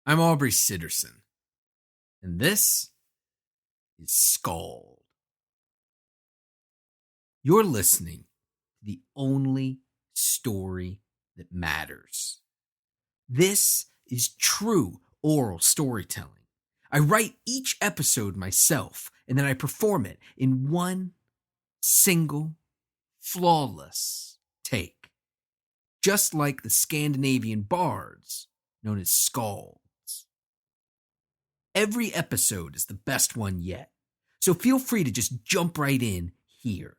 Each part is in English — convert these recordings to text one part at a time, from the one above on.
I'm Aubrey Sitterson, and this is SKALD. You're listening to the only story that matters. This is true oral storytelling. I write each episode myself, and then I perform it in one single, flawless take, just like the Scandinavian bards known as skalds. Every episode is the best one yet, so feel free to just jump right in here.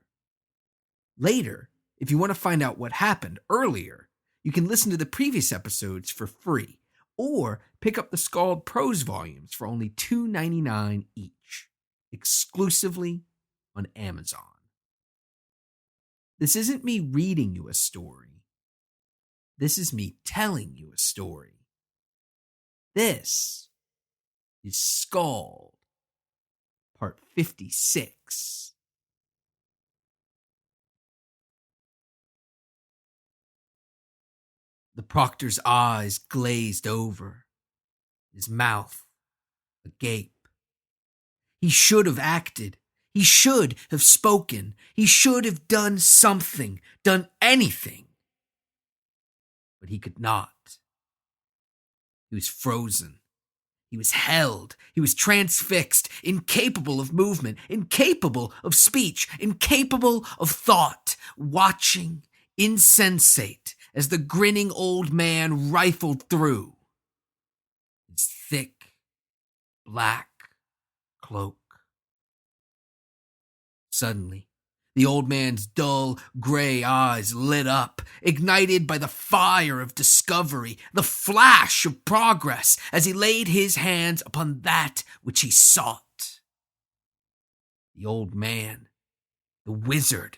Later, if you want to find out what happened earlier, you can listen to the previous episodes for free, or pick up the SKALD Prose volumes for only $2.99 each, exclusively on Amazon. This isn't me reading you a story. This is me telling you a story. This is SKALD, part 56. The proctor's eyes glazed over, his mouth agape. He should have acted. He should have spoken. He should have done something, done anything. But he could not. He was frozen. He was held. He was transfixed, incapable of movement, incapable of speech, incapable of thought, watching, insensate, as the grinning old man rifled through his thick, black cloak. Suddenly, the old man's dull, gray eyes lit up, ignited by the fire of discovery, the flash of progress, as he laid his hands upon that which he sought. The old man, the wizard,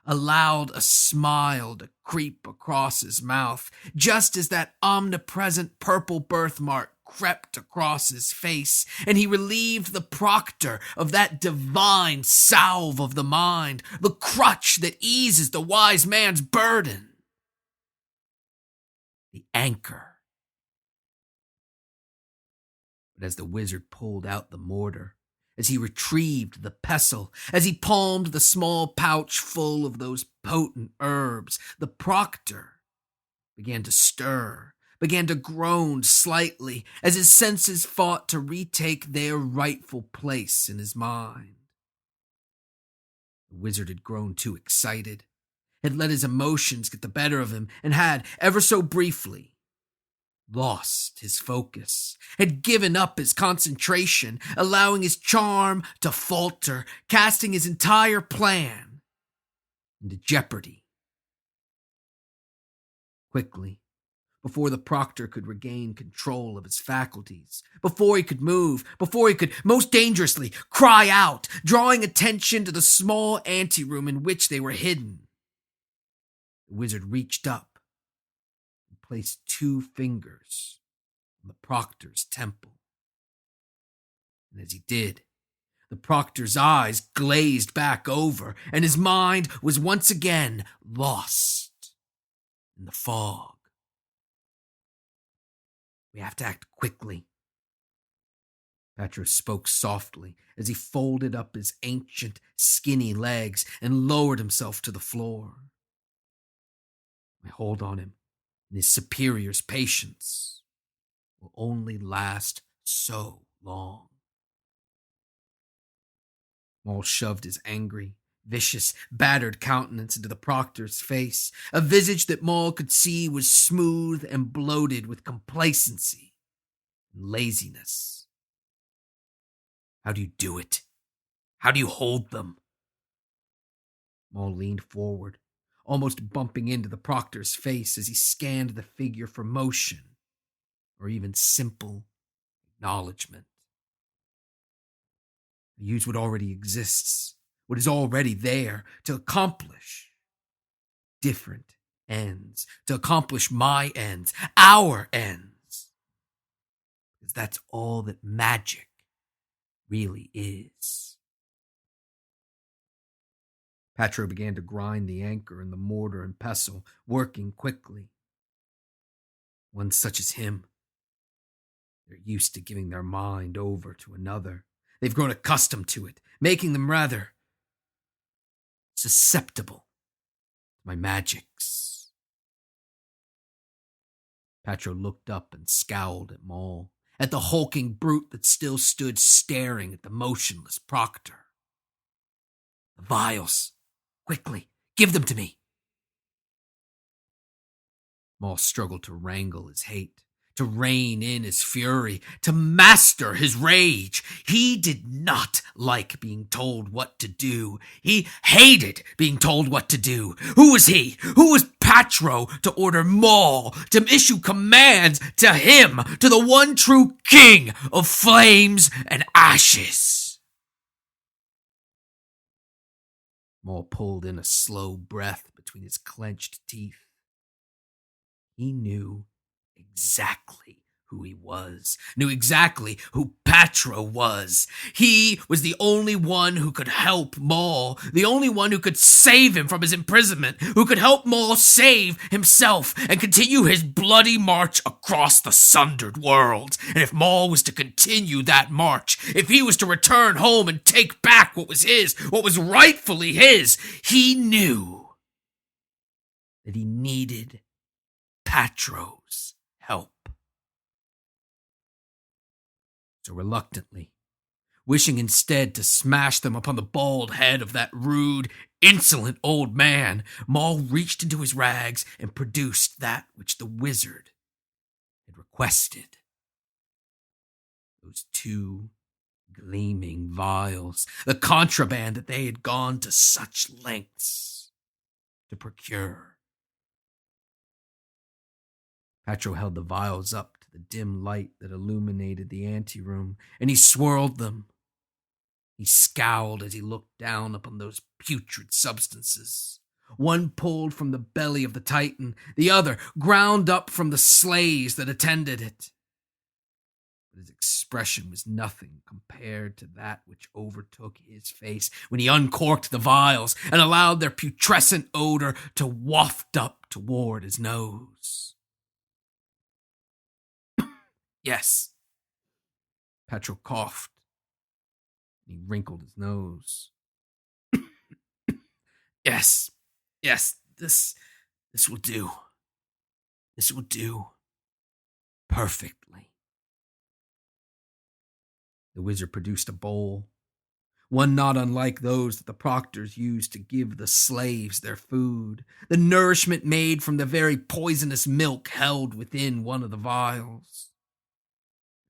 allowed a smile to creep across his mouth, just as that omnipresent purple birthmark crept across his face, and he relieved the proctor of that divine salve of the mind, the crutch that eases the wise man's burden, the anchor. But as the wizard pulled out the mortar, as he retrieved the pestle, as he palmed the small pouch full of those potent herbs, the proctor began to stir, began to groan slightly, as his senses fought to retake their rightful place in his mind. The wizard had grown too excited, had let his emotions get the better of him, and had, ever so briefly, lost his focus, had given up his concentration, allowing his charm to falter, casting his entire plan into jeopardy. Quickly, before the proctor could regain control of his faculties, before he could move, before he could, most dangerously, cry out, drawing attention to the small anteroom in which they were hidden, the wizard reached up, placed 2 fingers on the proctor's temple. And as he did, the proctor's eyes glazed back over, and his mind was once again lost in the fog. We have to act quickly. Patro spoke softly as he folded up his ancient, skinny legs and lowered himself to the floor. My hold on him and his superior's patience will only last so long. Maul shoved his angry, vicious, battered countenance into the proctor's face, a visage that Maul could see was smooth and bloated with complacency and laziness. How do you do it? How do you hold them? Maul leaned forward, almost bumping into the proctor's face as he scanned the figure for motion or even simple acknowledgement. I use what already exists, what is already there, to accomplish different ends, to accomplish my ends, our ends. Because that's all that magic really is. Patro began to grind the anchor in the mortar and pestle, working quickly. One such as him They're used to giving their mind over to another. They've grown accustomed to it, making them rather susceptible to my magics. Patro looked up and scowled at Maul, at the hulking brute that still stood staring at the motionless proctor. The vials. Quickly, give them to me. Maul struggled to wrangle his hate, to rein in his fury, to master his rage. He did not like being told what to do. He hated being told what to do. Who was he? Who was Patro to order Maul, to issue commands to him, to the one true king of flames and ashes? Maul pulled in a slow breath between his clenched teeth. He knew exactly who he was, knew exactly who Patro was. He was the only one who could help Maul, the only one who could save him from his imprisonment, who could help Maul save himself and continue his bloody march across the sundered world. And if Maul was to continue that march, if he was to return home and take back what was his, what was rightfully his, he knew that he needed Patro's help. So reluctantly, wishing instead to smash them upon the bald head of that rude, insolent old man, Maul reached into his rags and produced that which the wizard had requested. Those two gleaming vials, the contraband that they had gone to such lengths to procure. Patro held the vials up to the dim light that illuminated the anteroom, and he swirled them. He scowled as he looked down upon those putrid substances. One pulled from the belly of the Titan, the other ground up from the slaves that attended it. But his expression was nothing compared to that which overtook his face when he uncorked the vials and allowed their putrescent odor to waft up toward his nose. Yes. Patro coughed. He wrinkled his nose. Yes, this will do. This will do. Perfectly. The wizard produced a bowl, one not unlike those that the proctors used to give the slaves their food, the nourishment made from the very poisonous milk held within one of the vials.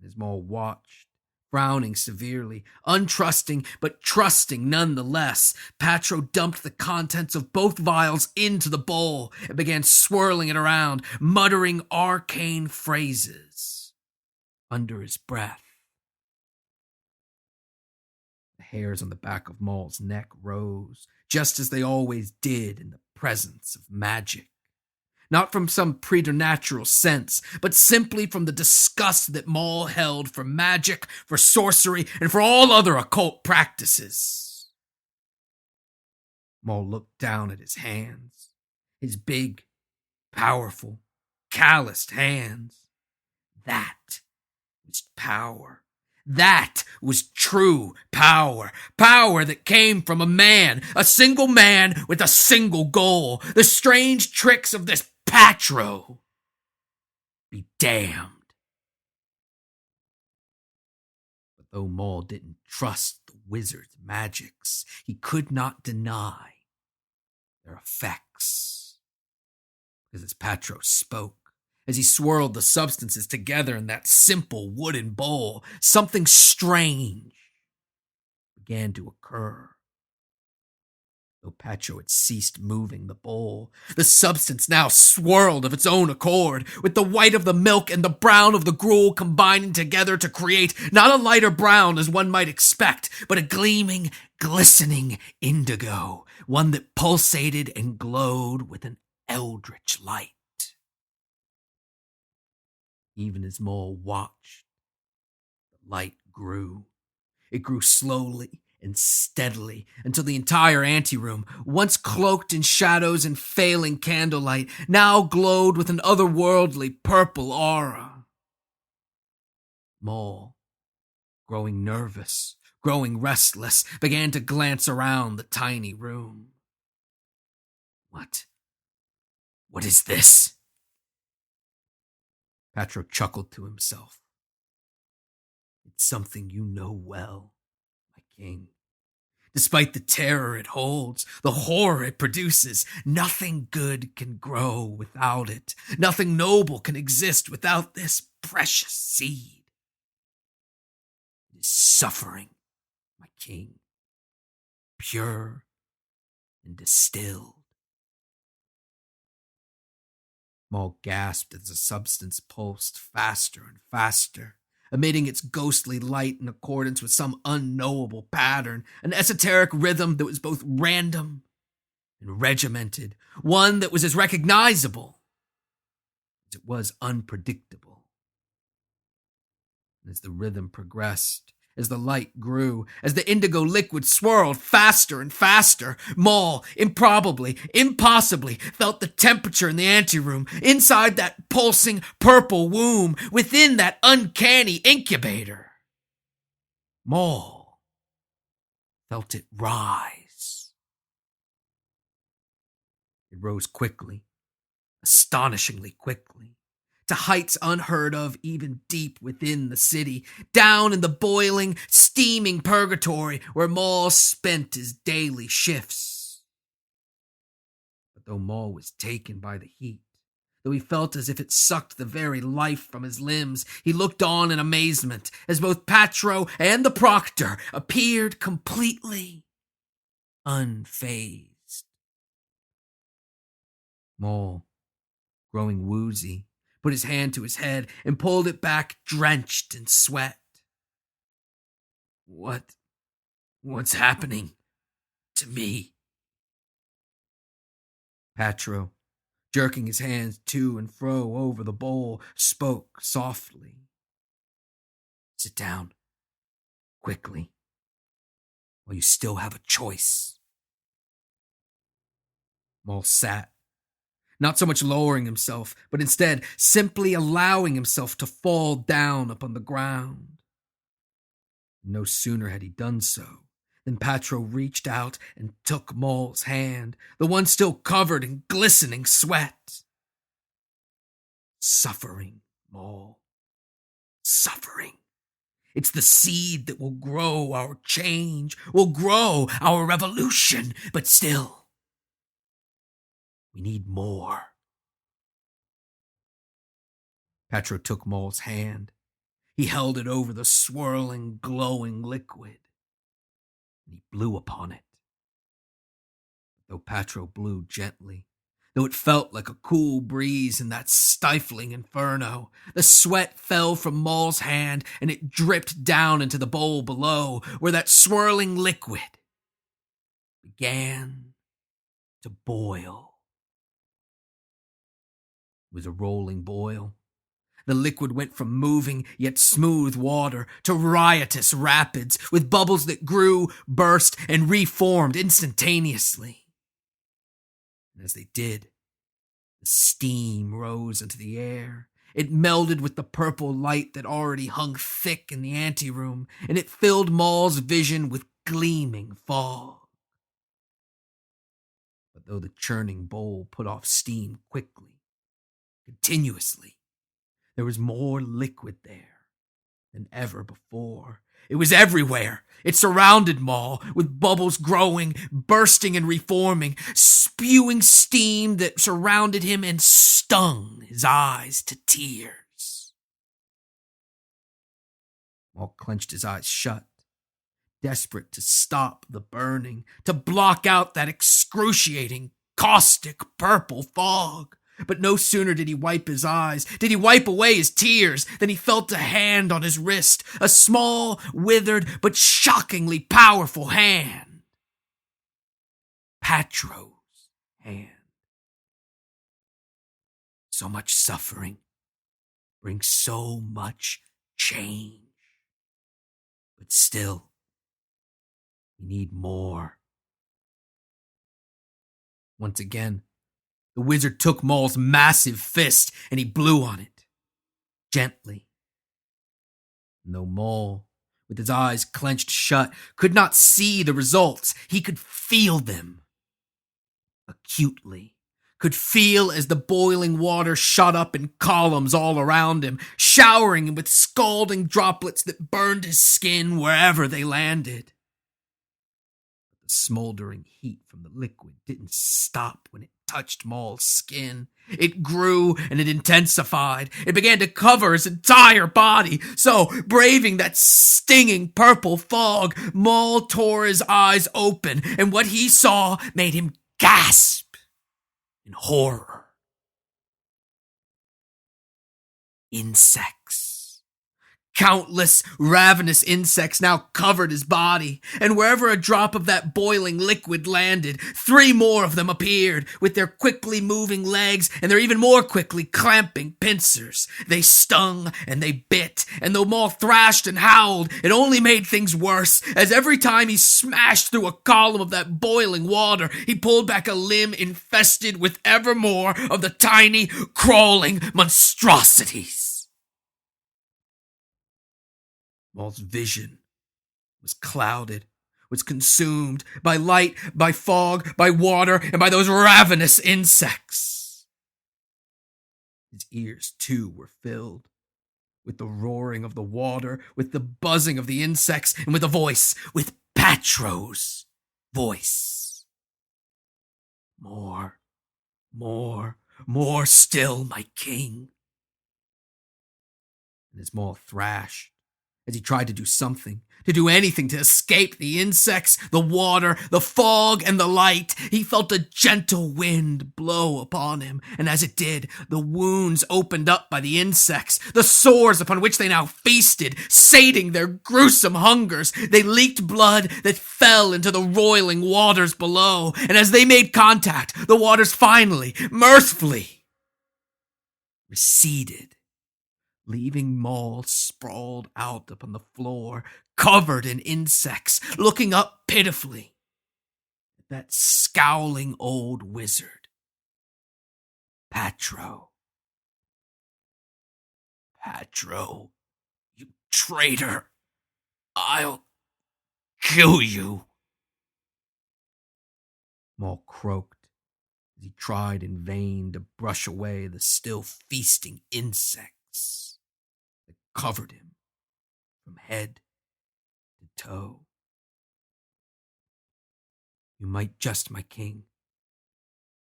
As Maul watched, frowning severely, untrusting but trusting nonetheless, Patro dumped the contents of both vials into the bowl and began swirling it around, muttering arcane phrases under his breath. The hairs on the back of Maul's neck rose, just as they always did in the presence of magic. Not from some preternatural sense, but simply from the disgust that Maul held for magic, for sorcery, and for all other occult practices. Maul looked down at his hands, his big, powerful, calloused hands. That was power. That was true power. Power that came from a single man with a single goal. The strange tricks of this Patro be damned. But though Maul didn't trust the wizard's magics, he could not deny their effects. Because as Patro spoke, as he swirled the substances together in that simple wooden bowl, something strange began to occur. Though Patro had ceased moving the bowl, the substance now swirled of its own accord, with the white of the milk and the brown of the gruel combining together to create not a lighter brown as one might expect, but a gleaming, glistening indigo, one that pulsated and glowed with an eldritch light. Even as Maul watched, the light grew. It grew slowly and steadily until the entire anteroom, once cloaked in shadows and failing candlelight, now glowed with an otherworldly purple aura. Maul, growing nervous, growing restless, began to glance around the tiny room. What is this? Patro chuckled to himself. It's something you know well, my king. Despite the terror it holds, the horror it produces, nothing good can grow without it. Nothing noble can exist without this precious seed. It is suffering, my king, pure and distilled. Maul gasped as the substance pulsed faster and faster, emitting its ghostly light in accordance with some unknowable pattern, an esoteric rhythm that was both random and regimented, one that was as recognizable as it was unpredictable. And as the rhythm progressed, as the light grew, as the indigo liquid swirled faster and faster, Maul, improbably, impossibly, felt the temperature in the anteroom, inside that pulsing purple womb, within that uncanny incubator. Maul felt it rise. It rose quickly, astonishingly quickly, to heights unheard of even deep within the city, down in the boiling, steaming purgatory where Maul spent his daily shifts. But though Maul was taken by the heat, though he felt as if it sucked the very life from his limbs, he looked on in amazement as both Patro and the proctor appeared completely unfazed. Maul, growing woozy, put his hand to his head and pulled it back drenched in sweat. What's happening to me? Patro, jerking his hands to and fro over the bowl, spoke softly. Sit down, quickly, while you still have a choice. Maul sat, not so much lowering himself, but instead simply allowing himself to fall down upon the ground. No sooner had he done so than Patro reached out and took Maul's hand, the one still covered in glistening sweat. Suffering, Maul. Suffering. It's the seed that will grow our change, will grow our revolution, but still, we need more. Patro took Maul's hand. He held it over the swirling, glowing liquid, and he blew upon it. Though Patro blew gently, though it felt like a cool breeze in that stifling inferno, the sweat fell from Maul's hand and it dripped down into the bowl below, where that swirling liquid began to boil. It was a rolling boil. The liquid went from moving yet smooth water to riotous rapids, with bubbles that grew, burst, and reformed instantaneously. And as they did, the steam rose into the air. It melded with the purple light that already hung thick in the anteroom, and it filled Maul's vision with gleaming fog. But though the churning bowl put off steam quickly, continuously, there was more liquid there than ever before. It was everywhere. It surrounded Maul, with bubbles growing, bursting and reforming, spewing steam that surrounded him and stung his eyes to tears. Maul clenched his eyes shut, desperate to stop the burning, to block out that excruciating, caustic purple fog. But no sooner did he wipe his eyes, did he wipe away his tears, than he felt a hand on his wrist, a small, withered, but shockingly powerful hand. Patro's hand. So much suffering brings so much change. But still, we need more. Once again, the wizard took Maul's massive fist and he blew on it. Gently. And though Maul, with his eyes clenched shut, could not see the results, he could feel them acutely. Could feel as the boiling water shot up in columns all around him, showering him with scalding droplets that burned his skin wherever they landed. The smoldering heat from the liquid didn't stop when it touched Maul's skin. It grew and it intensified. It began to cover his entire body. So, braving that stinging purple fog, Maul tore his eyes open, and what he saw made him gasp in horror. Insects. Countless ravenous insects now covered his body, and wherever a drop of that boiling liquid landed, 3 more of them appeared, with their quickly moving legs and their even more quickly clamping pincers. They stung and they bit, and though Maul thrashed and howled, it only made things worse, as every time he smashed through a column of that boiling water, he pulled back a limb infested with ever more of the tiny, crawling monstrosities. Maul's vision was clouded, was consumed by light, by fog, by water, and by those ravenous insects. His ears, too, were filled with the roaring of the water, with the buzzing of the insects, and with a voice, with Patro's voice. More, more still, my king. And as Maul thrashed, as he tried to do something, to do anything to escape the insects, the water, the fog, and the light, he felt a gentle wind blow upon him, and as it did, the wounds opened up by the insects, the sores upon which they now feasted, sating their gruesome hungers. They leaked blood that fell into the roiling waters below, and as they made contact, the waters finally, mirthfully, receded, leaving Maul sprawled out upon the floor, covered in insects, looking up pitifully at that scowling old wizard. Patro, you traitor! I'll kill you! Maul croaked as he tried in vain to brush away the still feasting insects that covered him from head to toe. You might jest, my king,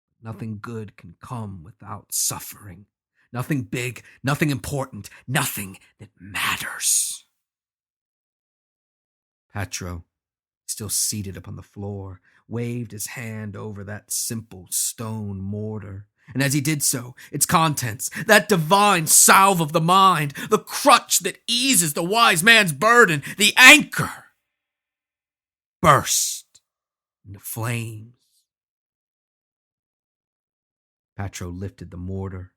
but nothing good can come without suffering. Nothing big, nothing important, nothing that matters. Patro, still seated upon the floor, waved his hand over that simple stone mortar. And as he did so, its contents, that divine salve of the mind, the crutch that eases the wise man's burden, the anchor, burst into flames. Patro lifted the mortar,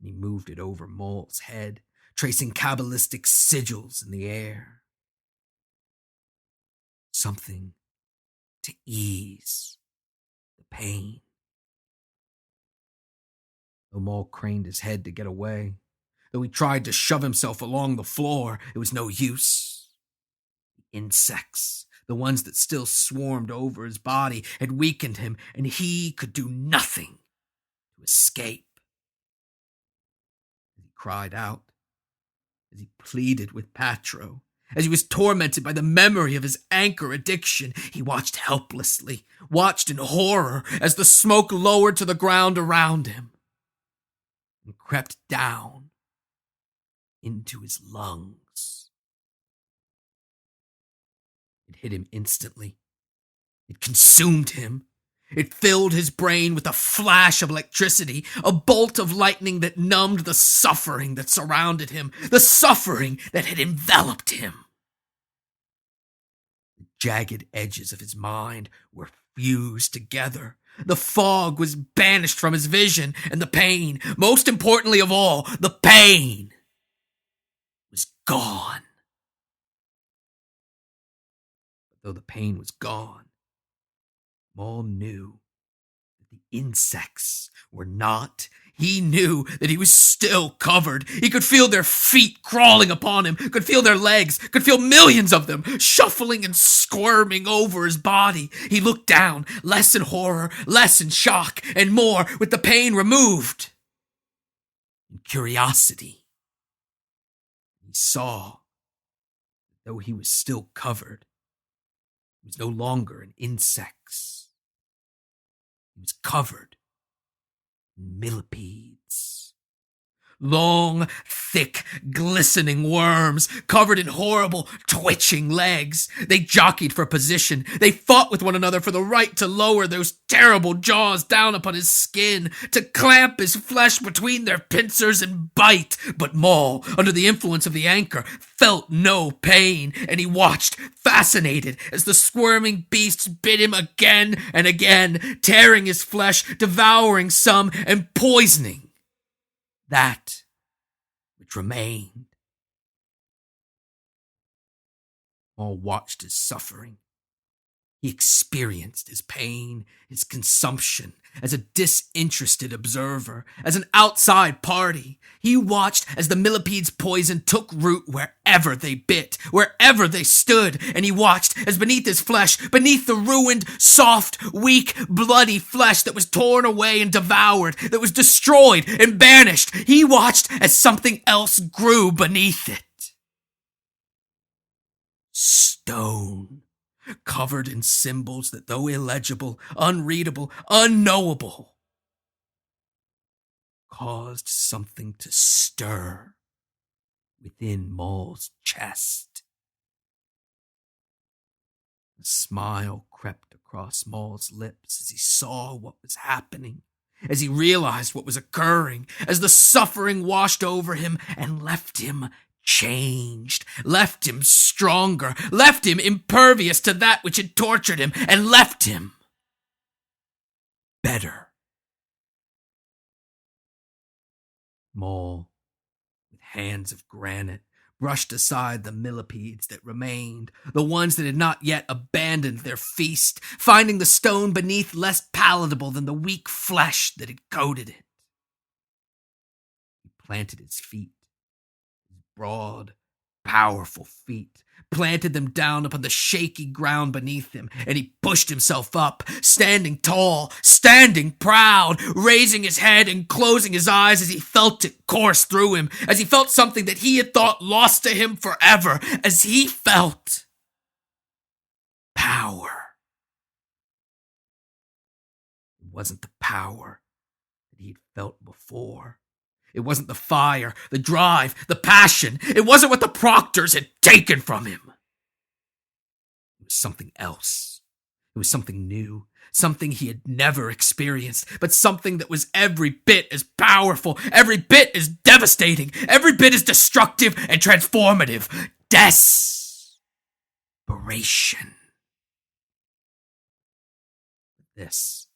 and he moved it over Maul's head, tracing Kabbalistic sigils in the air. Something to ease the pain. Though Maul craned his head to get away, though he tried to shove himself along the floor, it was no use. The insects, the ones that still swarmed over his body, had weakened him, and he could do nothing to escape. As he cried out, as he pleaded with Patro, as he was tormented by the memory of his anchor addiction, he watched helplessly, watched in horror as the smoke lowered to the ground around him and crept down into his lungs. It hit him instantly. It consumed him. It filled his brain with a flash of electricity, a bolt of lightning that numbed the suffering that surrounded him, the suffering that had enveloped him. The jagged edges of his mind were fused together. The fog was banished from his vision, and the pain, most importantly of all, the pain, was gone. But though the pain was gone, Maul knew The insects were not. He knew that he was still covered. He could feel their feet crawling upon him, could feel their legs, could feel millions of them shuffling and squirming over his body. He looked down, less in horror, less in shock, and more with the pain removed. In curiosity, he saw that though he was still covered, he was no longer in insects. He was covered in millipedes. Long, thick, glistening worms covered in horrible, twitching legs. They jockeyed for position. They fought with one another for the right to lower those terrible jaws down upon his skin, to clamp his flesh between their pincers and bite. But Maul, under the influence of the anchor, felt no pain, and he watched, fascinated, as the squirming beasts bit him again and again, tearing his flesh, devouring some, and poisoning that which remained. Maul watched his suffering. He experienced his pain, his consumption, as a disinterested observer, as an outside party. He watched as the millipede's poison took root wherever they bit, wherever they stood, and he watched as beneath his flesh, beneath the ruined, soft, weak, bloody flesh that was torn away and devoured, that was destroyed and banished, he watched as something else grew beneath it. Stone, covered in symbols that, though illegible, unreadable, unknowable, caused something to stir within Maul's chest. A smile crept across Maul's lips as he saw what was happening, as he realized what was occurring, as the suffering washed over him and left him changed, left him stronger, left him impervious to that which had tortured him, and left him better. Maul, with hands of granite, brushed aside the millipedes that remained, the ones that had not yet abandoned their feast, finding the stone beneath less palatable than the weak flesh that had coated it. He planted his feet, broad, powerful feet, planted them down upon the shaky ground beneath him, and he pushed himself up, standing tall, standing proud, raising his head and closing his eyes as he felt it course through him, as he felt something that he had thought lost to him forever, as he felt power. It wasn't the power that he had felt before. It wasn't the fire, the drive, the passion. It wasn't what the proctors had taken from him. It was something else. It was something new, something he had never experienced, but something that was every bit as powerful, every bit as devastating, every bit as destructive and transformative. Desperation. This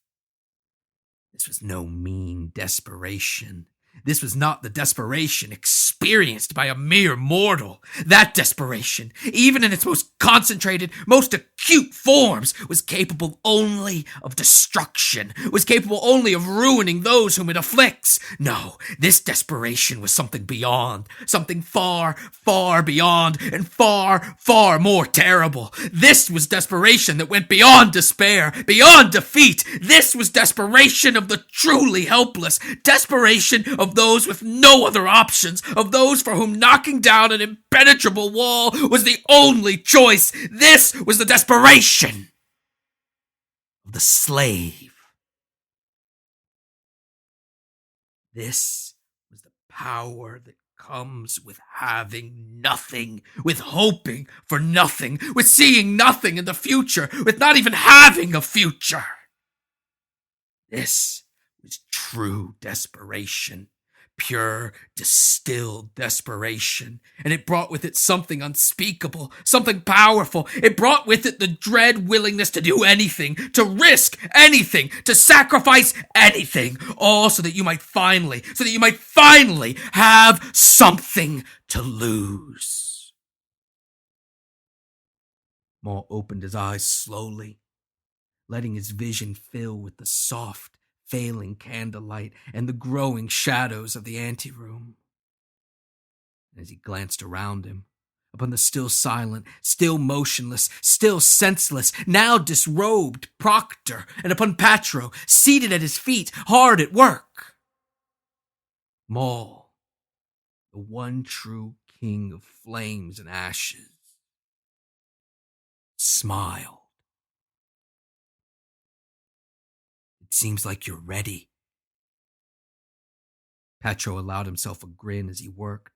was no mean desperation. This was not the desperation experienced by a mere mortal. That desperation, even in its most concentrated, most acute forms, was capable only of destruction, was capable only of ruining those whom it afflicts. No, this desperation was something beyond, something far, far beyond, and far, far more terrible. This was desperation that went beyond despair, beyond defeat. This was desperation of the truly helpless, desperation of those with no other options, of those for whom knocking down an impenetrable wall was the only choice. This was the desperation of the slave. This was the power that comes with having nothing, with hoping for nothing, with seeing nothing in the future, with not even having a future. This was true desperation, pure, distilled desperation, and it brought with it something unspeakable, something powerful. It brought with it the dread willingness to do anything, to risk anything, to sacrifice anything, all so that you might finally have something to lose. Maul opened his eyes slowly, letting his vision fill with the soft, failing candlelight and the growing shadows of the anteroom. As he glanced around him, upon the still silent, still motionless, still senseless, now disrobed proctor, and upon Patro, seated at his feet, hard at work. Maul, the one true king of flames and ashes, smiled. "It seems like you're ready." Patro allowed himself a grin as he worked,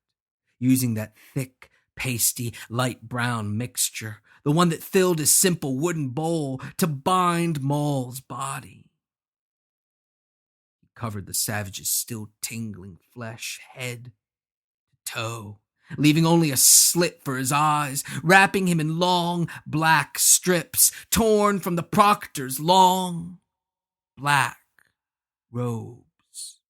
using that thick, pasty, light brown mixture, the one that filled his simple wooden bowl, to bind Maul's body. He covered the savage's still tingling flesh, head to toe, leaving only a slit for his eyes, wrapping him in long, black strips, torn from the proctor's long, black robes.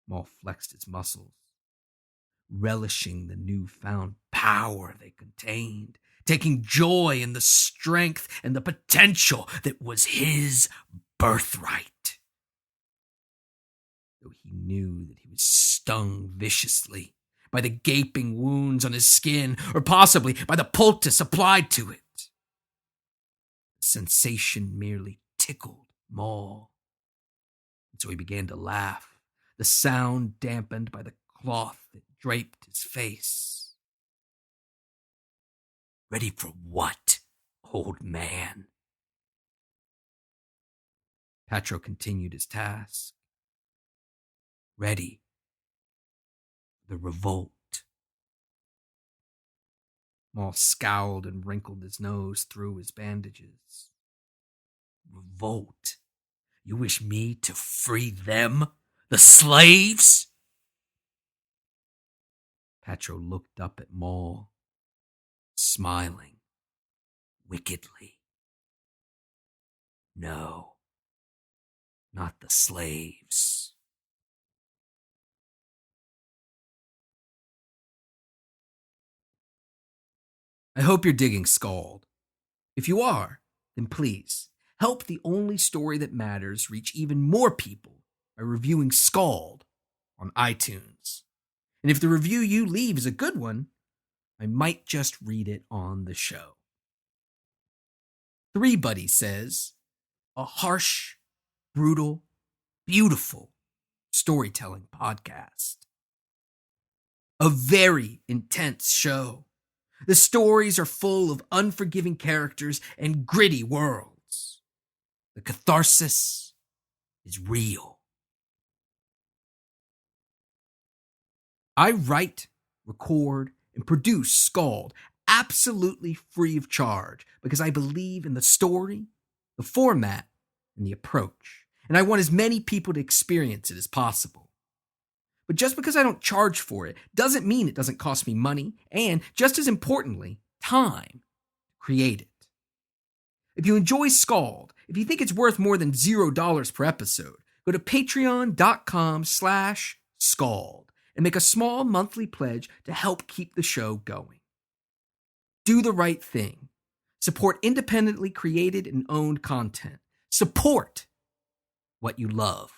Maul flexed his muscles, relishing the newfound power they contained, taking joy in the strength and the potential that was his birthright. Though he knew that he was stung viciously by the gaping wounds on his skin, or possibly by the poultice applied to it. The sensation merely tickled Maul, and so he began to laugh, the sound dampened by the cloth that draped his face. "Ready for what, old man?" Patro continued his task. "Ready for the revolt." Maul scowled and wrinkled his nose through his bandages. "Revolt? You wish me to free them? The slaves?" Patro looked up at Maul, smiling wickedly. "No, not the slaves." I hope you're digging SKALD. If you are, then please help the only story that matters reach even more people by reviewing SKALD on iTunes. And if the review you leave is a good one, I might just read it on the show. Three Buddy says, "A harsh, brutal, beautiful storytelling podcast. A very intense show. The stories are full of unforgiving characters and gritty worlds. The catharsis is real." I write, record, and produce SKALD absolutely free of charge because I believe in the story, the format, and the approach, and I want as many people to experience it as possible. But just because I don't charge for it doesn't mean it doesn't cost me money and, just as importantly, time to create it. If you enjoy SKALD, if you think it's worth more than $0 per episode, go to patreon.com/SKALD and make a small monthly pledge to help keep the show going. Do the right thing. Support independently created and owned content. Support what you love.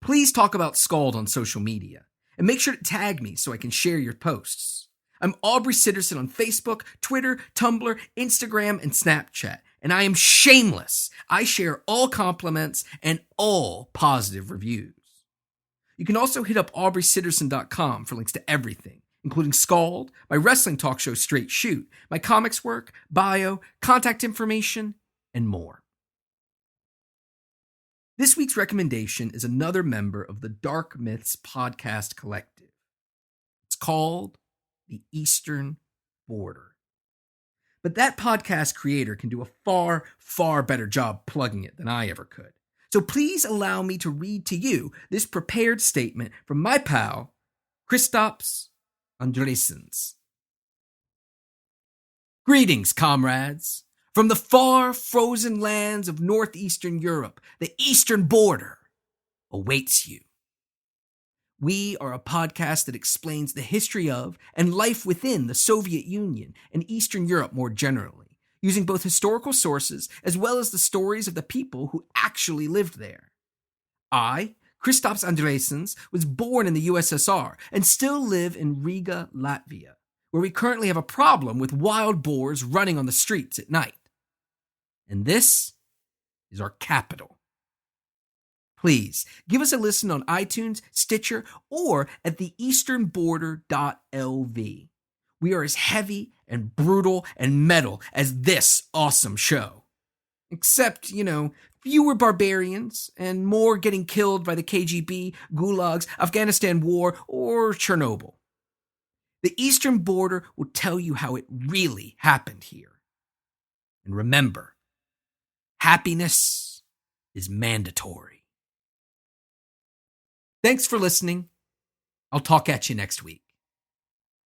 Please talk about SKALD on social media, and make sure to tag me so I can share your posts. I'm Aubrey Sitterson on Facebook, Twitter, Tumblr, Instagram, and Snapchat, and I am shameless. I share all compliments and all positive reviews. You can also hit up aubreysitterson.com for links to everything, including SKALD, my wrestling talk show Straight Shoot, my comics work, bio, contact information, and more. This week's recommendation is another member of the Dark Myths podcast collective. It's called The Eastern Border. But that podcast creator can do a far, far better job plugging it than I ever could. So please allow me to read to you this prepared statement from my pal, Kristaps Andresens. "Greetings, comrades. From the far, frozen lands of northeastern Europe, the Eastern Border awaits you. We are a podcast that explains the history of and life within the Soviet Union and Eastern Europe more generally, using both historical sources as well as the stories of the people who actually lived there. I, Kristaps Andresens, was born in the USSR and still live in Riga, Latvia, where we currently have a problem with wild boars running on the streets at night. And this is our capital. Please give us a listen on iTunes, Stitcher, or at theeasternborder.lv. We are as heavy and brutal and metal as this awesome show. Except, fewer barbarians and more getting killed by the KGB, gulags, Afghanistan war, or Chernobyl. The Eastern Border will tell you how it really happened here. And remember, happiness is mandatory. Thanks for listening. I'll talk at you next week.